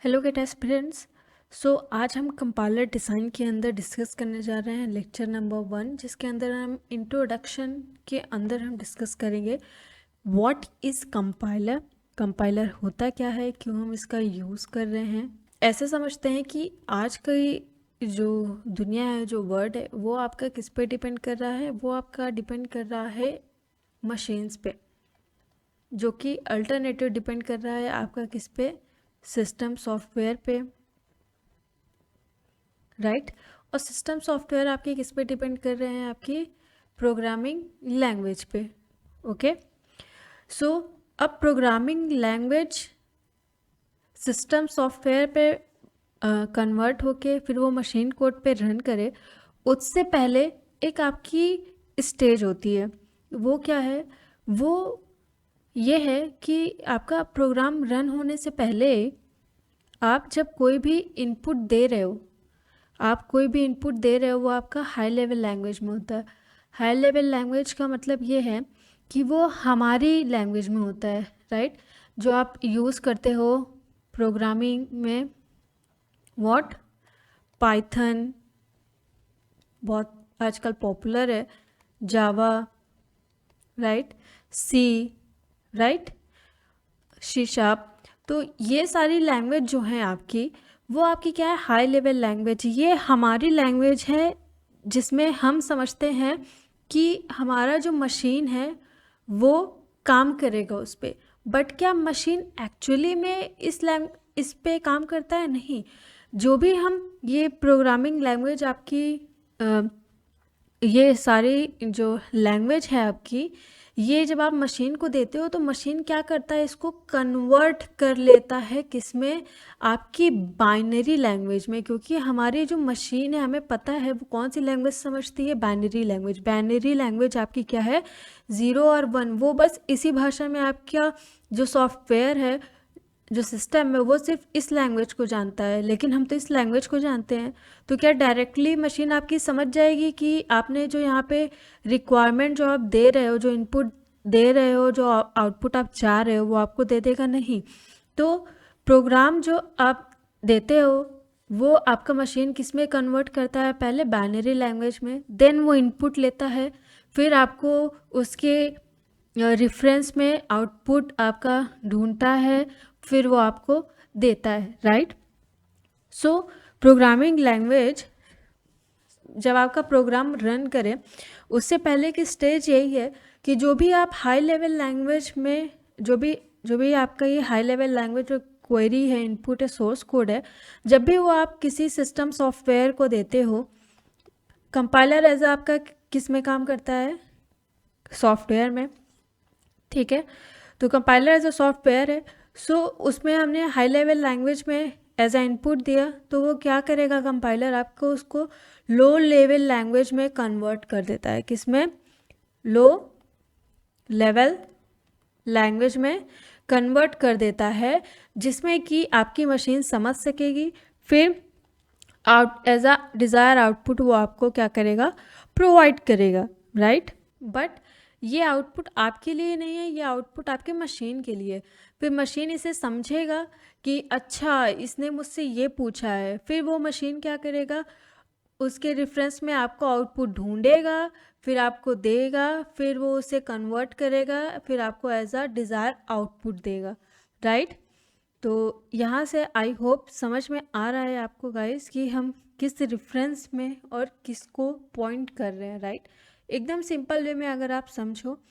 Hello gate aspirants. सो आज हम compiler design के अंदर डिस्कस करने जा रहे हैं लेक्चर नंबर 1, जिसके अंदर हम इंट्रोडक्शन के अंदर हम डिस्कस करेंगे व्हाट इज़ कंपाइलर, कंपाइलर होता क्या है, क्यों हम इसका यूज़ कर रहे हैं। ऐसे समझते हैं कि आज की जो दुनिया है, जो वर्ल्ड है, वो आपका किस पे डिपेंड कर रहा है, वो आपका डिपेंड कर रहा है मशीन्स पे, जो कि अल्टरनेटिव डिपेंड कर रहा है आपका किस पे, सिस्टम सॉफ्टवेयर पे, राइट। और सिस्टम सॉफ्टवेयर आपके किस पे डिपेंड कर रहे हैं, आपकी प्रोग्रामिंग लैंग्वेज पे। ओके, सो अब प्रोग्रामिंग लैंग्वेज सिस्टम सॉफ्टवेयर पे कन्वर्ट होके फिर वो मशीन कोड पे रन करे, उससे पहले एक आपकी स्टेज होती है। वो क्या है? वो ये है कि आपका प्रोग्राम रन होने से पहले आप जब कोई भी इनपुट दे रहे हो, वो आपका हाई लेवल लैंग्वेज में होता है। हाई लेवल लैंग्वेज का मतलब ये है कि वो हमारी लैंग्वेज में होता है, राइट। जो आप यूज़ करते हो प्रोग्रामिंग में, व्हाट, पाइथन बहुत आजकल पॉपुलर है, जावा, राइट, सी, राइट, सी शार्प। तो ये सारी लैंग्वेज जो हैं आपकी, वो आपकी क्या है, हाई लेवल लैंग्वेज। ये हमारी लैंग्वेज है जिसमें हम समझते हैं कि हमारा जो मशीन है वो काम करेगा उस पर। बट क्या मशीन एक्चुअली में इस पे काम करता है? नहीं। जो भी हम ये प्रोग्रामिंग लैंग्वेज आपकी ये सारी जो लैंग्वेज है आपकी, ये जब आप मशीन को देते हो तो मशीन क्या करता है, इसको कन्वर्ट कर लेता है किसमें, आपकी बाइनरी लैंग्वेज में। क्योंकि हमारी जो मशीन है, हमें पता है वो कौन सी लैंग्वेज समझती है, बाइनरी लैंग्वेज। बाइनरी लैंग्वेज आपकी क्या है, 0 और 1। वो बस इसी भाषा में आपका जो सॉफ्टवेयर है, जो सिस्टम है, वो सिर्फ इस लैंग्वेज को जानता है। लेकिन हम तो इस लैंग्वेज को जानते हैं। तो क्या डायरेक्टली मशीन आपकी समझ जाएगी कि आपने जो यहाँ पे रिक्वायरमेंट जो आप दे रहे हो, जो इनपुट दे रहे हो, जो आउटपुट आप चाह रहे हो, वो आपको दे देगा? नहीं। तो प्रोग्राम जो आप देते हो वो आपका मशीन किस में कन्वर्ट करता है, पहले बाइनरी लैंग्वेज में, देन वो इनपुट लेता है, फिर आपको उसके रेफरेंस में आउटपुट आपका ढूंढता है, फिर वो आपको देता है, राइट। सो प्रोग्रामिंग लैंग्वेज जब आपका प्रोग्राम रन करे, उससे पहले की स्टेज यही है कि जो भी आप हाई लेवल लैंग्वेज में, जो भी आपका ये हाई लेवल लैंग्वेज जो क्वेरी है, इनपुट है, सोर्स कोड है, जब भी वो आप किसी सिस्टम सॉफ्टवेयर को देते हो, कंपाइलर एज आपका किस में काम करता है, सॉफ्टवेयर में, ठीक है। तो कंपाइलर एज अ सॉफ्टवेयर है। सो उसमें हमने हाई लेवल लैंग्वेज में एज अ इनपुट दिया, तो वो क्या करेगा, कंपाइलर आपको उसको लो लेवल लैंग्वेज में कन्वर्ट कर देता है। किस में? लो लेवल लैंग्वेज में कन्वर्ट कर देता है, जिसमें कि आपकी मशीन समझ सकेगी। फिर out as a desire output वो आपको क्या करेगा, प्रोवाइड करेगा, राइट। बट ये आउटपुट आपके लिए नहीं है, ये आउटपुट आपके मशीन के लिए। फिर मशीन इसे समझेगा कि अच्छा इसने मुझसे ये पूछा है, फिर वो मशीन क्या करेगा, उसके रेफरेंस में आपको आउटपुट ढूंढेगा, फिर आपको देगा, फिर वो उसे कन्वर्ट करेगा, फिर आपको एज अ डिज़ायर आउटपुट देगा, राइट। तो यहाँ से आई होप समझ में आ रहा है आपको गाइस कि हम किस रेफरेंस में और किसको पॉइंट कर रहे हैं, राइट। एकदम सिंपल वे में अगर आप समझो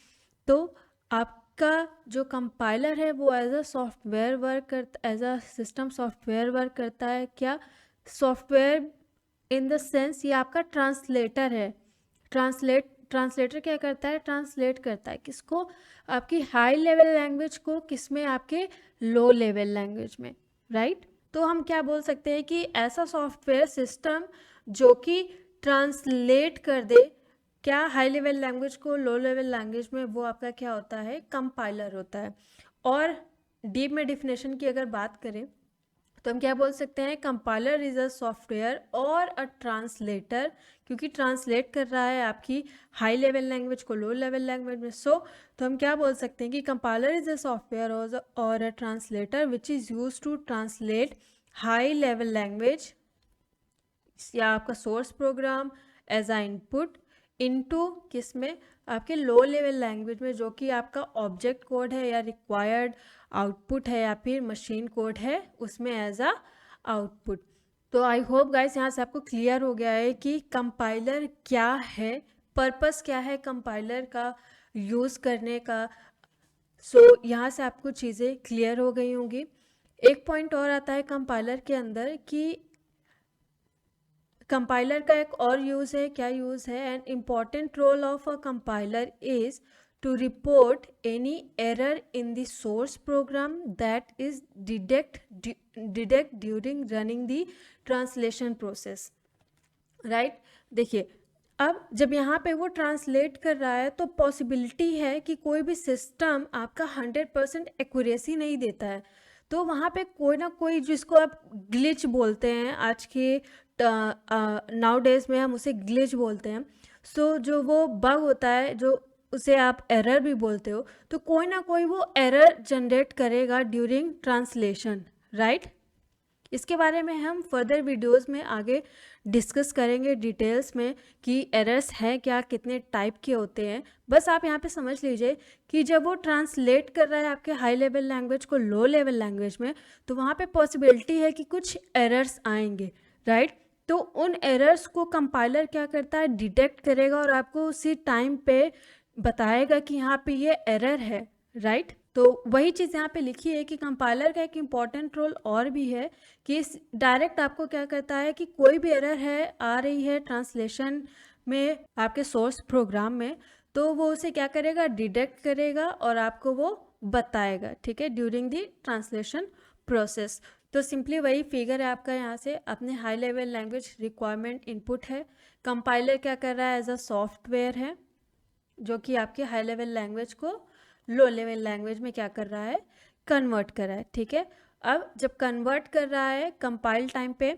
तो आपका जो कंपाइलर है वो एज अ सॉफ्टवेयर वर्क करता, as a system software work करता है। क्या सॉफ्टवेयर इन द सेंस ये आपका ट्रांसलेटर है। ट्रांसलेटर क्या करता है, ट्रांसलेट करता है किसको, आपकी हाई लेवल लैंग्वेज को, किस में, आपके लो लेवल लैंग्वेज में, राइट। तो हम क्या बोल सकते हैं कि ऐसा सॉफ्टवेयर सिस्टम जो कि ट्रांसलेट कर दे क्या, हाई लेवल लैंग्वेज को लो लेवल लैंग्वेज में, वो आपका क्या होता है, कंपाइलर होता है। और डीप में डिफिनेशन की अगर बात करें तो हम क्या बोल सकते हैं, कंपाइलर इज़ अ सॉफ्टवेयर और अ ट्रांसलेटर, क्योंकि ट्रांसलेट कर रहा है आपकी हाई लेवल लैंग्वेज को लो लेवल लैंग्वेज में। तो हम क्या बोल सकते हैं कि कंपाइलर इज़ अ सॉफ्टवेयर और a translator which is use to translate high level language या आपका source program as a input into किस में, आपके लो लेवल लैंग्वेज में, जो कि आपका ऑब्जेक्ट कोड है या रिक्वायर्ड आउटपुट है या फिर मशीन कोड है, उसमें एज आ आउटपुट। तो आई होप गाइस यहाँ से आपको क्लियर हो गया है कि कंपाइलर क्या है, पर्पस क्या है कंपाइलर का यूज़ करने का। यहाँ से आपको चीज़ें क्लियर हो गई होंगी। एक पॉइंट और आता है कंपाइलर के अंदर कि कंपाइलर का एक और यूज़ है, क्या यूज़ है, an important role of a compiler is to report any error in the source program that is detect during running the translation process, right? देखिए, अब जब यहाँ पे वो ट्रांसलेट कर रहा है तो पॉसिबिलिटी है कि कोई भी सिस्टम आपका 100% एक्यूरेसी नहीं देता है, तो वहाँ पे कोई ना कोई, जिसको आप ग्लिच बोलते हैं, आज के नाउ डेज में हम उसे ग्लिच बोलते हैं। सो जो वो बग होता है, जो उसे आप एरर भी बोलते हो, तो कोई ना कोई वो एरर जनरेट करेगा ड्यूरिंग ट्रांसलेशन, राइट? इसके बारे में हम फर्दर वीडियोस में आगे डिस्कस करेंगे डिटेल्स में कि एरर्स हैं क्या, कितने टाइप के होते हैं। बस आप यहाँ पे समझ लीजिए कि जब वो ट्रांसलेट कर रहा है आपके हाई लेवल लैंग्वेज को लो लेवल लैंग्वेज में, तो वहाँ पे पॉसिबिलिटी है कि कुछ एरर्स आएंगे, राइट? तो उन एरर्स को कंपाइलर क्या करता है, डिटेक्ट करेगा और आपको उसी टाइम पे बताएगा कि यहाँ पे ये एरर है, राइट? तो वही चीज़ यहाँ पे लिखी है कि कंपाइलर का एक इम्पॉर्टेंट रोल और भी है कि डायरेक्ट आपको क्या करता है कि कोई भी एरर है आ रही है ट्रांसलेशन में आपके सोर्स प्रोग्राम में, तो वो उसे क्या करेगा, डिटेक्ट करेगा और आपको वो बताएगा, ठीक है, ड्यूरिंग दी ट्रांसलेशन प्रोसेस। तो सिंपली वही फिगर है आपका, यहाँ से अपने high level language requirement input है, कंपाइलर क्या कर रहा है, एज अ सॉफ्टवेयर है जो कि आपके हाई लेवल लैंग्वेज को लो लेवल लैंग्वेज में क्या कर रहा है, कन्वर्ट कर रहा है, ठीक है। अब जब कन्वर्ट कर रहा है कंपाइल टाइम पे,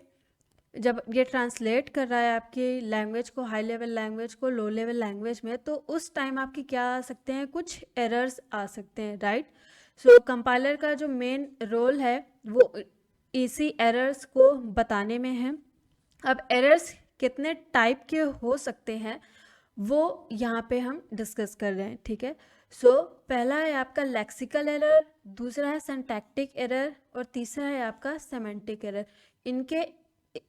जब ये ट्रांसलेट कर रहा है आपकी लैंग्वेज को, हाई लेवल लैंग्वेज को लो लेवल लैंग्वेज में, तो उस टाइम आपकी क्या आ सकते हैं, कुछ एरर्स आ सकते हैं, राइट? सो कंपाइलर का जो मेन रोल है वो इसी एरर्स को बताने में है। अब एरर्स कितने टाइप के हो सकते हैं वो यहाँ पे हम डिस्कस कर रहे हैं, ठीक है। पहला है आपका लेक्सिकल एरर, दूसरा है सिंटैक्टिक एरर और तीसरा है आपका सेमेंटिक एरर। इनके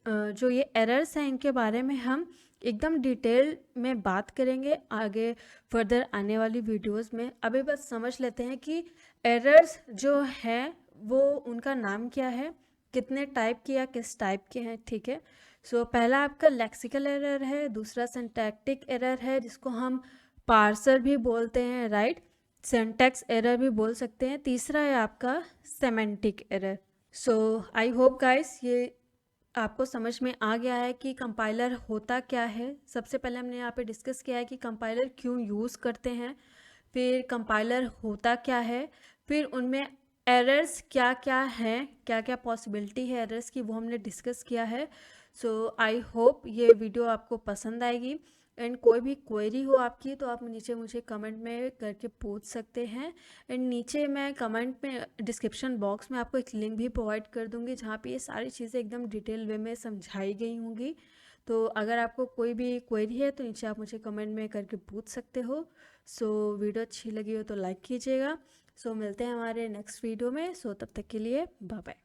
जो ये एरर्स हैं इनके बारे में हम एकदम डिटेल में बात करेंगे आगे फर्दर आने वाली वीडियोस में। अभी बस समझ लेते हैं कि एरर्स जो हैं वो उनका नाम क्या है, कितने टाइप के या किस टाइप के हैं, ठीक है। पहला आपका लेक्सिकल एरर है, दूसरा सिंटैक्टिक एरर है जिसको हम पार्सर भी बोलते हैं, राइट, सिंटैक्स एरर भी बोल सकते हैं, तीसरा है आपका semantic error. I hope guys ये आपको समझ में आ गया है कि कंपाइलर होता क्या है। सबसे पहले हमने यहाँ पे डिस्कस किया है कि कंपाइलर क्यों यूज़ करते हैं, फिर कंपाइलर होता क्या है, फिर उनमें एरर्स क्या क्या हैं, क्या क्या पॉसिबिलिटी है एरर्स की, वो हमने डिस्कस किया है। आई होप ये वीडियो आपको पसंद आएगी, एंड कोई भी क्वेरी हो आपकी तो आप नीचे मुझे कमेंट में करके पूछ सकते हैं। एंड नीचे मैं कमेंट में डिस्क्रिप्शन बॉक्स में आपको एक लिंक भी प्रोवाइड कर दूंगी जहाँ पे ये सारी चीज़ें एकदम डिटेल वे में समझाई गई होंगी। तो अगर आपको कोई भी क्वेरी है तो नीचे आप मुझे कमेंट में करके पूछ सकते हो। वीडियो अच्छी लगी हो तो लाइक कीजिएगा। मिलते हैं हमारे नेक्स्ट वीडियो में। तब तक के लिए बाय बाय।